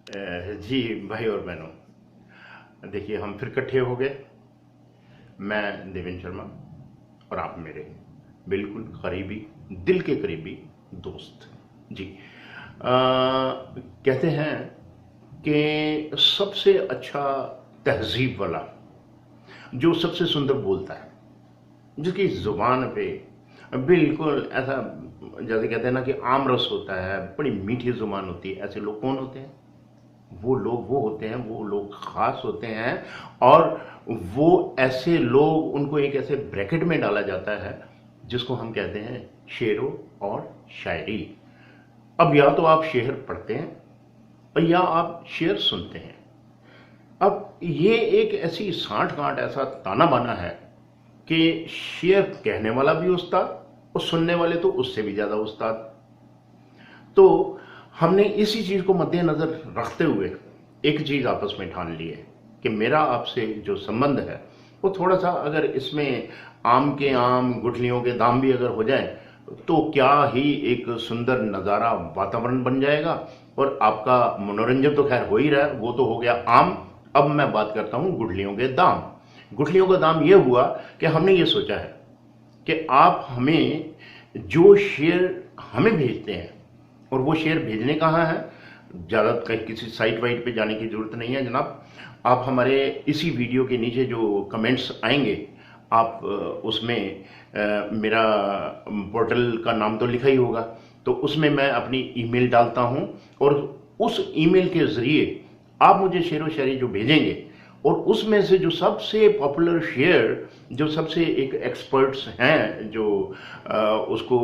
जी भाई और बहनों, देखिए हम फिर इकट्ठे हो गए। मैं देवेंद्र शर्मा और आप मेरे बिल्कुल करीबी, दिल के करीबी दोस्त। जी कहते हैं कि सबसे अच्छा तहजीब वाला जो सबसे सुंदर बोलता है, जिसकी जुबान पे बिल्कुल ऐसा, जैसे कहते हैं ना कि आम रस होता है, बड़ी मीठी जुबान होती है, ऐसे लोग कौन होते हैं? वो लोग वो होते हैं, वो लोग खास होते हैं। और वो ऐसे लोग, उनको एक ऐसे ब्रैकेट में डाला जाता है जिसको हम कहते हैं शेरो और शायरी। अब या तो आप शेर पढ़ते हैं और या आप शेर सुनते हैं। अब ये एक ऐसी साठ गांठ, ऐसा ताना बाना है कि शेर कहने वाला भी उस्ताद और सुनने वाले तो उससे भी ज्यादा उस्ताद। तो हमने इसी चीज को मद्देनजर रखते हुए एक चीज आपस में ठान ली है कि मेरा आपसे जो संबंध है वो थोड़ा सा, अगर इसमें आम के आम गुठलियों के दाम भी अगर हो जाए तो क्या ही एक सुंदर नज़ारा, वातावरण बन जाएगा। और आपका मनोरंजन तो खैर हो ही रहा है, वो तो हो गया आम। अब मैं बात करता हूं गुठलियों के दाम। गुठलियों का दाम ये हुआ कि हमने ये सोचा है कि आप हमें जो शेयर हमें भेजते हैं, और वो शेयर भेजने कहाँ है, ज़्यादा कहीं किसी साइट वाइट पे जाने की ज़रूरत नहीं है जनाब। आप हमारे इसी वीडियो के नीचे जो कमेंट्स आएंगे, आप उसमें मेरा पोर्टल का नाम तो लिखा ही होगा, तो उसमें मैं अपनी ईमेल डालता हूं, और उस ईमेल के ज़रिए आप मुझे शेरो शायरी जो भेजेंगे, और उसमें से जो सबसे पॉपुलर शेयर, जो सबसे एक एक्सपर्ट्स हैं, जो उसको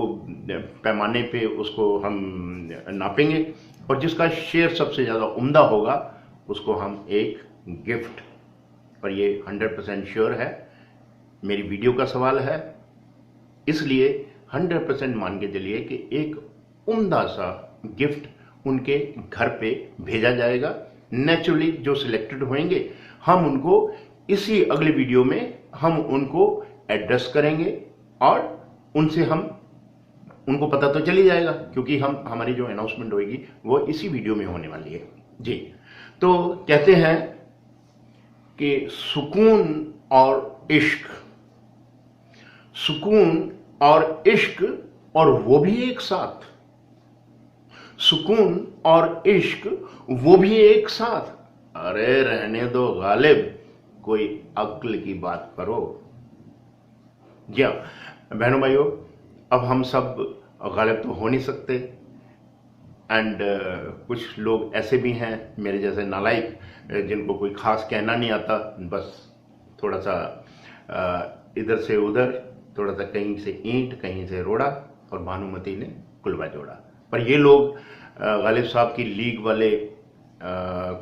पैमाने पे उसको हम नापेंगे, और जिसका शेयर सबसे ज़्यादा उम्दा होगा उसको हम एक गिफ्ट, और ये 100% श्योर है, मेरी वीडियो का सवाल है, इसलिए 100% मान के चलिए कि एक उम्दा सा गिफ्ट उनके घर पे भेजा जाएगा। नेचुरली जो सिलेक्टेड होंगे, हम उनको इसी अगले वीडियो में हम उनको एड्रेस करेंगे, और उनसे हम, उनको पता तो चली जाएगा, क्योंकि हम, हमारी जो अनाउंसमेंट होगी वो इसी वीडियो में होने वाली है। जी, तो कहते हैं कि सुकून और इश्क, सुकून और इश्क, और वो भी एक साथ, सुकून और इश्क वो भी एक साथ। अरे रहने दो गालिब, कोई अक्ल की बात करो। जी हाँ बहनों भाइयों, अब हम सब गालिब तो हो नहीं सकते, एंड कुछ लोग ऐसे भी हैं मेरे जैसे नालायक, जिनको कोई खास कहना नहीं आता, बस थोड़ा सा इधर से उधर, थोड़ा सा कहीं से ईंट कहीं से रोड़ा, और भानुमति ने कुलवा जोड़ा। पर ये लोग गालिब साहब की लीग वाले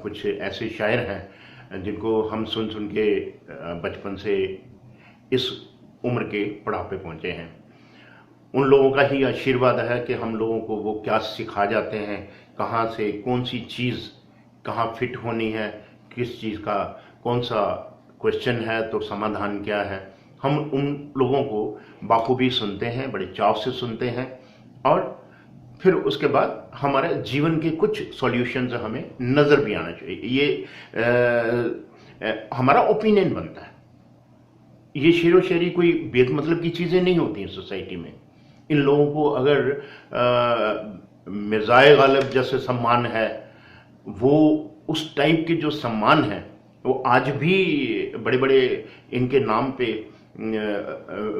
कुछ ऐसे शायर हैं जिनको हम सुन सुन के बचपन से इस उम्र के पड़ाव पे पहुंचे हैं। उन लोगों का ही आशीर्वाद है कि हम लोगों को वो क्या सिखा जाते हैं, कहाँ से कौन सी चीज़ कहाँ फिट होनी है, किस चीज़ का कौन सा क्वेश्चन है तो समाधान क्या है। हम उन लोगों को बाखूबी सुनते हैं, बड़े चाव से सुनते हैं, और फिर उसके बाद हमारे जीवन के कुछ सॉल्यूशंस हमें नज़र भी आना चाहिए। ये हमारा ओपिनियन बनता है। ये शेरो शायरी कोई बेद मतलब की चीज़ें नहीं होती हैं सोसाइटी में। इन लोगों को अगर मिर्ज़ाए गालिब जैसे सम्मान है, वो उस टाइप के जो सम्मान है, वो आज भी बड़े बड़े इनके नाम पे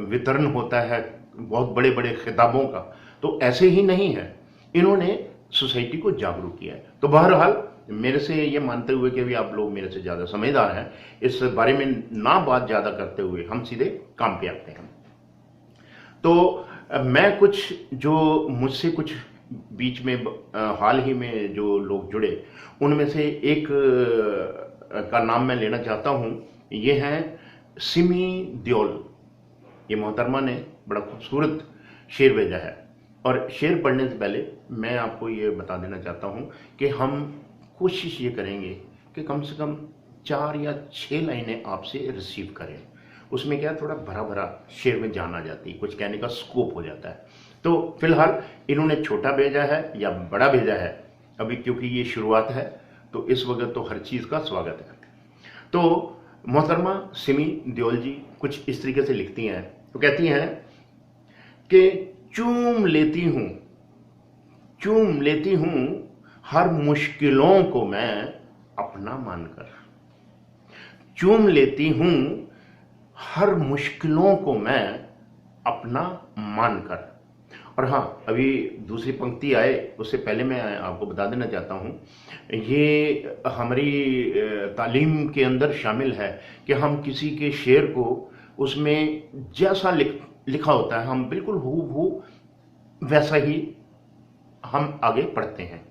वितरण होता है, बहुत बड़े बड़े खिताबों का। तो ऐसे ही नहीं है, इन्होंने सोसाइटी को जागरूक किया है। तो बहरहाल, मेरे से ये मानते हुए कि भी आप लोग मेरे से ज़्यादा समझदार हैं, इस बारे में ना बात ज़्यादा करते हुए हम सीधे काम पे आते हैं। तो मैं कुछ, जो मुझसे कुछ बीच में हाल ही में जो लोग जुड़े, उनमें से एक का नाम मैं लेना चाहता हूँ। ये हैं सिमी दियोल। ये मोहतरमा ने बड़ा खूबसूरत शेर भेजा है, और शेर पढ़ने से पहले मैं आपको ये बता देना चाहता हूँ कि हम कोशिश ये करेंगे कि कम से कम 4 या 6 लाइनें आपसे रिसीव करें। उसमें क्या, थोड़ा भरा भरा शेर में जान आ जाती है, कुछ कहने का स्कोप हो जाता है। तो फिलहाल इन्होंने छोटा भेजा है या बड़ा भेजा है, अभी क्योंकि ये शुरुआत है, तो इस वक्त तो हर चीज़ का स्वागत है। तो मोहतरमा सिमी देओल जी कुछ इस तरीके से लिखती हैं, तो कहती हैं कि चूम लेती हूं हर मुश्किलों को मैं अपना मानकर, चूम लेती हूं हर मुश्किलों को मैं अपना मानकर। और हाँ, अभी दूसरी पंक्ति आए उससे पहले मैं आपको बता देना चाहता हूँ, ये हमारी तालीम के अंदर शामिल है कि हम किसी के शेर को उसमें जैसा लिखा होता है हम बिल्कुल हूबहू वैसा ही हम आगे पढ़ते हैं,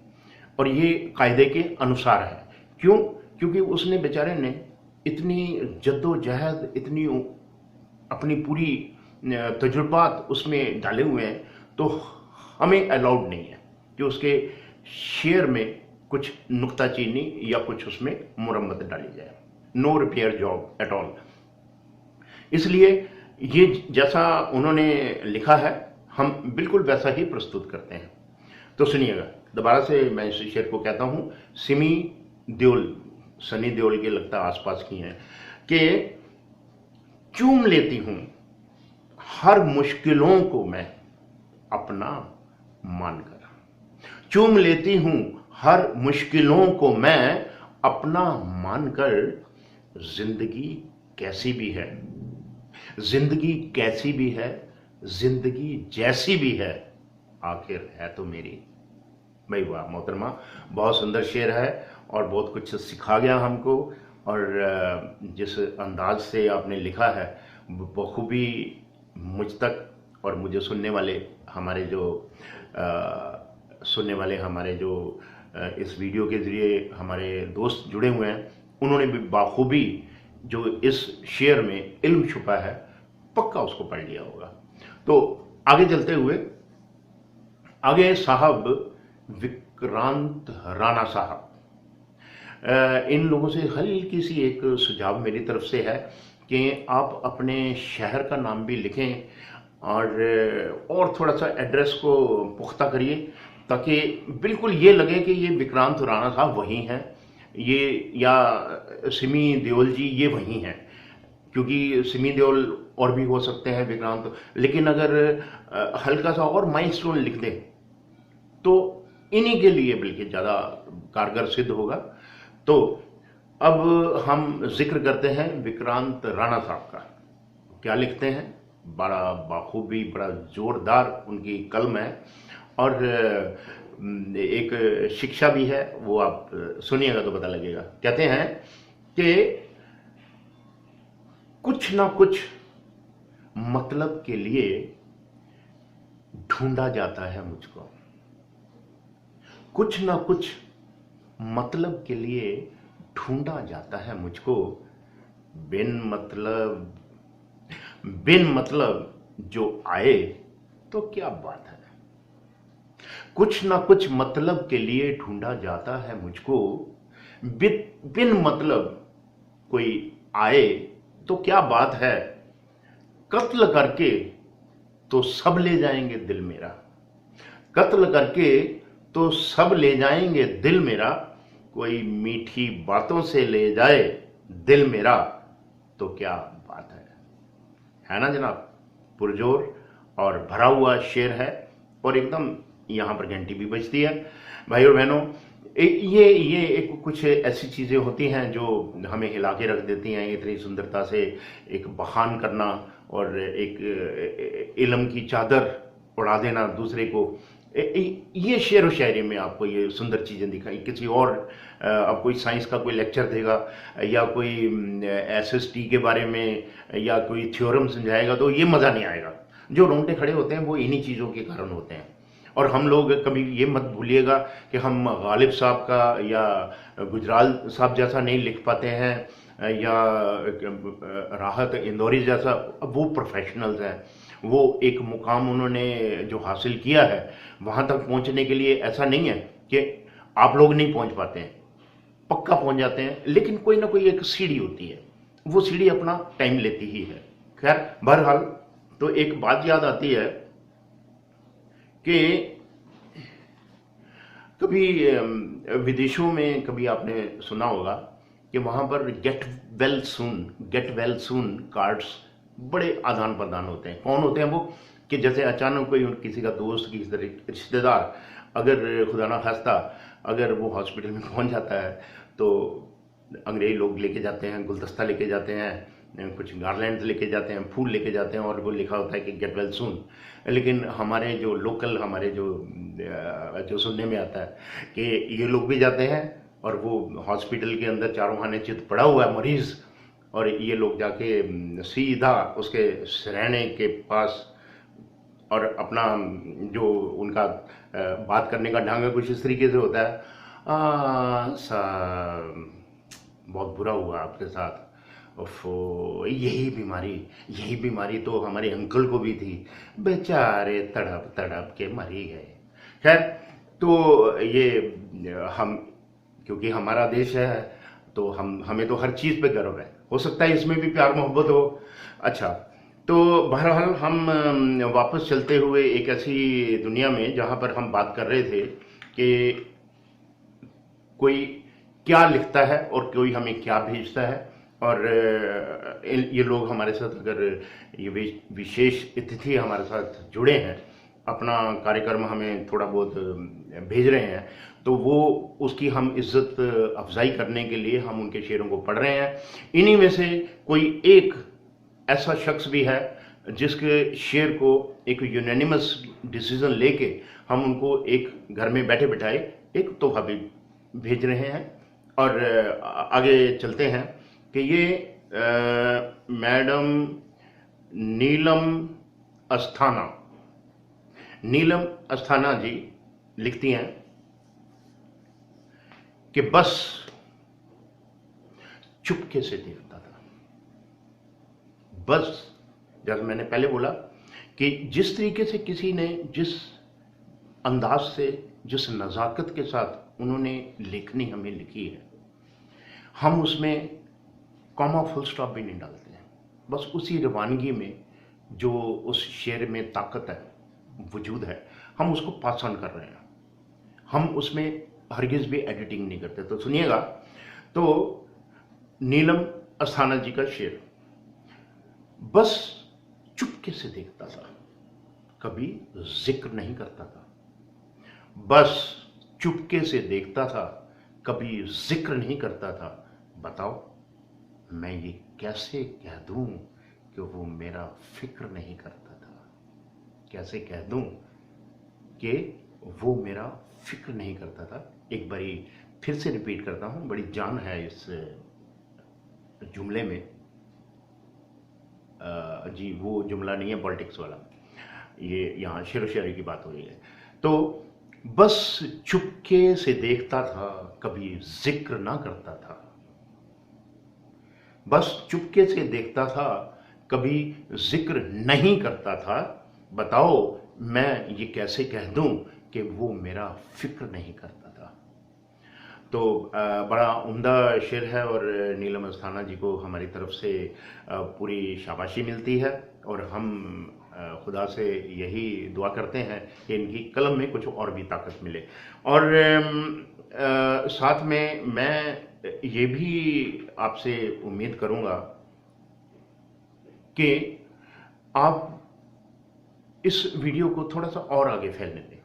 और ये कायदे के अनुसार है। क्यों? क्योंकि उसने बेचारे ने इतनी जद्दोजहद, इतनी अपनी पूरी तजुर्बात उसमें डाले हुए हैं, तो हमें अलाउड नहीं है कि उसके शेर में कुछ नुक्ताचीनी या कुछ उसमें मुरम्मत डाली जाए। No repair job at all. इसलिए ये जैसा उन्होंने लिखा है हम बिल्कुल वैसा ही प्रस्तुत करते हैं। तो सुनिएगा, दोबारा से मैं इस शेर को कहता हूं, सिमी देओल, सनी देओल के लगता आसपास की हैं, कि चूम लेती हूं हर मुश्किलों को मैं अपना मानकर, चूम लेती हूं हर मुश्किलों को मैं अपना मानकर। जिंदगी कैसी भी है, जिंदगी कैसी भी है, जिंदगी जैसी भी है, आखिर है तो मेरी। भाई वाह मोहतरमा, बहुत सुंदर शेर है और बहुत कुछ सिखा गया हमको। और जिस अंदाज से आपने लिखा है बखूबी मुझ तक और मुझे सुनने वाले हमारे जो इस वीडियो के ज़रिए हमारे दोस्त जुड़े हुए हैं, उन्होंने भी बाखूबी जो इस शेर में इल्म छुपा है पक्का उसको पढ़ लिया होगा। तो आगे चलते हुए, आगे साहब विक्रांत राणा साहब, इन लोगों से हल्की सी एक सुझाव मेरी तरफ से है कि आप अपने शहर का नाम भी लिखें और थोड़ा सा एड्रेस को पुख्ता करिए, ताकि बिल्कुल ये लगे कि ये विक्रांत राणा साहब वही हैं, ये या सिमी देओल जी ये वही हैं। क्योंकि सिमी देओल और भी हो सकते हैं विक्रांत, लेकिन अगर हल्का सा और माइलस्टोन लिख दें तो इन्हीं के लिए बल्कि ज़्यादा कारगर सिद्ध होगा। तो अब हम जिक्र करते हैं विक्रांत राणा साहब का। क्या लिखते हैं, बड़ा बाखूबी, बड़ा जोरदार उनकी कलम है और एक शिक्षा भी है, वो आप सुनिएगा तो पता लगेगा। कहते हैं कि कुछ ना कुछ मतलब के लिए ढूंढा जाता है मुझको, कुछ ना कुछ मतलब के लिए ढूंढा जाता है मुझको, बिन मतलब जो आए तो क्या बात है। कुछ ना कुछ मतलब के लिए ढूंढा जाता है मुझको, बिन मतलब कोई आए तो क्या बात है। कत्ल करके तो सब ले जाएंगे दिल मेरा, कत्ल करके तो सब ले जाएंगे दिल मेरा, कोई मीठी बातों से ले जाए दिल मेरा तो क्या बात है ना जनाब। पुरजोर और भरा हुआ शेर है और एकदम यहाँ पर घंटी भी बजती है। भाई और बहनों, ये एक कुछ ऐसी चीज़ें होती हैं जो हमें हिला के रख देती हैं। इतनी सुंदरता से एक बखान करना और एक इल्म की चादर उड़ा देना दूसरे को, ये शेर व शायरी में आपको ये सुंदर चीज़ें दिखाई। किसी और अब कोई साइंस का कोई लेक्चर देगा या कोई एसएसटी के बारे में या कोई थ्योरम समझाएगा तो ये मज़ा नहीं आएगा। जो रोंगटे खड़े होते हैं वो इन्हीं चीज़ों के कारण होते हैं। और हम लोग कभी ये मत भूलिएगा कि हम गालिब साहब का या गुजराल साहब जैसा नहीं लिख पाते हैं या राहत इंदौरी जैसा। वो प्रोफेशनल्स हैं, वो एक मुकाम उन्होंने जो हासिल किया है वहाँ तक पहुँचने के लिए ऐसा नहीं है कि आप लोग नहीं पहुँच पाते हैं, पक्का पहुँच जाते हैं, लेकिन कोई ना कोई एक सीढ़ी होती है, वो सीढ़ी अपना टाइम लेती ही है। खैर बहरहाल, तो एक बात याद आती है कि कभी विदेशों में कभी आपने सुना होगा कि वहाँ पर गेट वेल सून कार्ड्स बड़े आदान प्रदान होते हैं। कौन होते हैं वो? कि जैसे अचानक कोई किसी का दोस्त, किसी तरह रिश्तेदार अगर खुदा ना खास्ता अगर वो हॉस्पिटल में पहुँच जाता है, तो अंग्रेज लोग लेके जाते हैं, गुलदस्ता लेके जाते हैं, कुछ गार्लैंड लेके जाते हैं, फूल लेके जाते हैं, और वो लिखा होता है कि गेट वेल सून। लेकिन हमारे जो लोकल, हमारे जो सुनने में आता है कि ये लोग भी जाते हैं और वो हॉस्पिटल के अंदर चारों खाने चित पड़ा हुआ है मरीज, और ये लोग जाके सीधा उसके सिरहाने के पास, और अपना जो उनका बात करने का ढंग है कुछ इस तरीके से होता है, बहुत बुरा हुआ आपके साथ, ओफो, यही बीमारी तो हमारे अंकल को भी थी, बेचारे तड़प तड़प के मरी गए। खैर, तो ये हम, क्योंकि हमारा देश है तो हमें तो हर चीज़ पे गर्व है, हो सकता है इसमें भी प्यार मोहब्बत हो। अच्छा, तो बहरहाल हम वापस चलते हुए एक ऐसी दुनिया में जहाँ पर हम बात कर रहे थे कि कोई क्या लिखता है और कोई हमें क्या भेजता है, और ये लोग हमारे साथ, अगर ये विशेष अतिथि हमारे साथ जुड़े हैं, अपना कार्यक्रम हमें थोड़ा बहुत भेज रहे हैं, तो वो उसकी हम इज्जत अफजाई करने के लिए हम उनके शेरों को पढ़ रहे हैं। इन्हीं में से कोई एक ऐसा शख्स भी है जिसके शेर को एक यूनानिमस डिसीजन लेके हम उनको एक घर में बैठे बिठाए एक तोहफा भी भेज रहे हैं। और आगे चलते हैं कि ये मैडम नीलम अस्थाना जी लिखती हैं कि बस चुपके से देखता था। बस, जैसे मैंने पहले बोला कि जिस तरीके से किसी ने, जिस अंदाज से, जिस नज़ाकत के साथ उन्होंने लेखनी हमें लिखी है, हम उसमें कॉमा फुल स्टॉप भी नहीं डालते हैं। बस उसी रवानगी में जो उस शेर में ताकत है, वजूद है, हम उसको पास ऑन कर रहे हैं। हम उसमें हरगिज़ भी एडिटिंग नहीं करते। तो सुनिएगा, तो नीलम अस्थाना जी का शेर, बस चुपके से देखता था, कभी जिक्र नहीं करता था। बस चुपके से देखता था, कभी जिक्र नहीं करता था। बताओ, मैं ये कैसे कह दूं कि वो मेरा फिक्र नहीं करता था? कैसे कह दूं कि वो मेरा फिक्र नहीं करता था? एक बारी फिर से रिपीट करता हूं, बड़ी जान है इस जुमले में। जी, वो जुमला नहीं है पॉलिटिक्स वाला, ये यहाँ शेर व शायरी की बात हो रही है। तो बस चुपके से देखता था, कभी जिक्र ना करता था। बस चुपके से देखता था, कभी जिक्र नहीं करता था। बताओ, मैं ये कैसे कह दूं कि वो मेरा फिक्र नहीं करता था? तो बड़ा उम्दा शेर है, और नीलम अस्थाना जी को हमारी तरफ से पूरी शाबाशी मिलती है, और हम खुदा से यही दुआ करते हैं कि इनकी कलम में कुछ और भी ताकत मिले। और साथ में मैं ये भी आपसे उम्मीद करूंगा कि आप इस वीडियो को थोड़ा सा और आगे फैलने दें।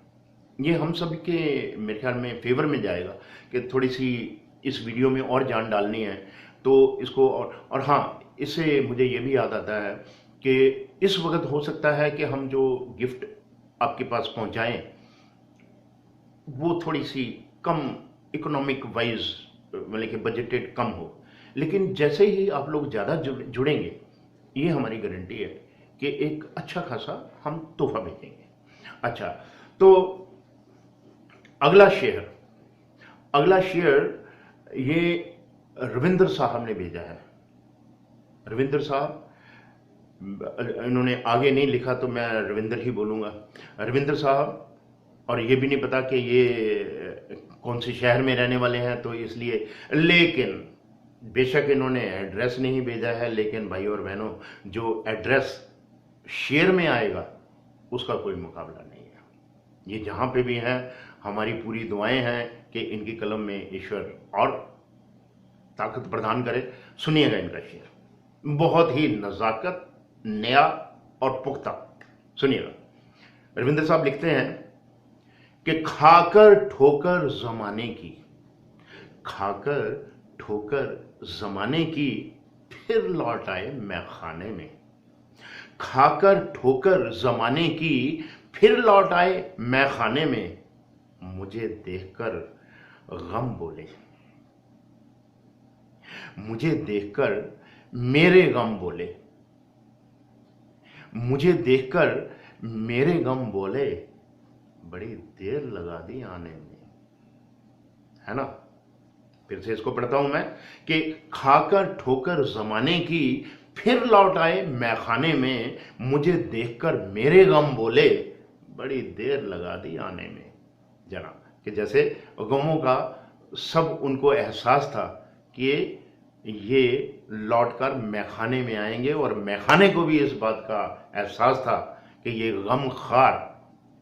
ये हम सब के मेरे ख्याल में फेवर में जाएगा कि थोड़ी सी इस वीडियो में और जान डालनी है, तो इसको और हाँ, इससे मुझे ये भी याद आता है कि इस वक्त हो सकता है कि हम जो गिफ्ट आपके पास पहुंचाएं वो थोड़ी सी कम इकोनॉमिक वाइज, मतलब कि बजटेड कम हो, लेकिन जैसे ही आप लोग ज़्यादा जुड़ेंगे, ये हमारी गारंटी है कि एक अच्छा खासा हम तोहफा भेजेंगे। अच्छा, तो अगला शेयर ये रविंद्र साहब ने भेजा है। रविंद्र साहब, इन्होंने आगे नहीं लिखा तो मैं रविंद्र ही बोलूँगा। रविंद्र साहब, और ये भी नहीं पता कि ये कौन से शहर में रहने वाले हैं, तो इसलिए, लेकिन बेशक इन्होंने एड्रेस नहीं भेजा है, लेकिन भाई और बहनों, जो एड्रेस शेयर में आएगा उसका कोई मुकाबला नहीं है। ये जहाँ पे भी हैं, हमारी पूरी दुआएं हैं कि इनकी कलम में ईश्वर और ताकत प्रदान करे। सुनिएगा इनका शेर, बहुत ही नज़ाकत, नया और पुख्ता। सुनिएगा। रविंद्र साहब लिखते हैं कि खाकर ठोकर जमाने की, खाकर ठोकर जमाने की, फिर लौट आए मैखाने में। खाकर ठोकर जमाने की, फिर लौट आए मैखाने में। मुझे देखकर गम बोले, मुझे देखकर मेरे गम बोले, मुझे देखकर मेरे गम बोले, बड़ी देर लगा दी आने में। है ना? फिर से इसको पढ़ता हूं मैं कि खाकर ठोकर जमाने की, फिर लौट आए मैखाने में। मुझे देखकर मेरे गम बोले, बड़ी देर लगा दी आने में। जनाब, कि जैसे गमों का सब उनको एहसास था कि ये लौटकर मैखाने में आएंगे, और मैखाने को भी इस बात का एहसास था कि ये गम खार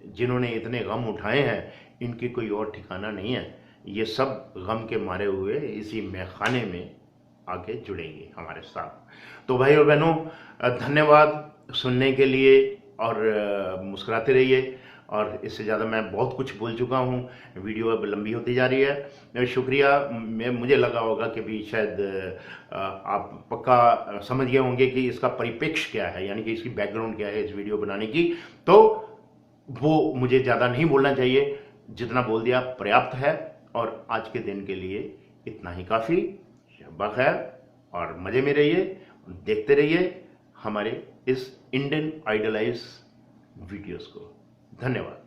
जिन्होंने इतने गम उठाए हैं, इनकी कोई और ठिकाना नहीं है। ये सब गम के मारे हुए इसी मैखाने में आके जुड़ेंगे हमारे साथ। तो भाई और बहनों, धन्यवाद सुनने के लिए, और मुस्कुराते रहिए। और इससे ज़्यादा मैं बहुत कुछ बोल चुका हूँ, वीडियो अब लंबी होती जा रही है। शुक्रिया। मुझे लगा होगा कि भी शायद आप पक्का समझ गए होंगे कि इसका परिप्रेक्ष्य क्या है, यानी कि इसकी बैकग्राउंड क्या है इस वीडियो बनाने की। तो वो मुझे ज़्यादा नहीं बोलना चाहिए, जितना बोल दिया पर्याप्त है। और आज के दिन के लिए इतना ही काफ़ी। शब्बा खैर, और मज़े में रहिए, देखते रहिए हमारे इस इंडियन आइडलाइज वीडियोस को। धन्यवाद।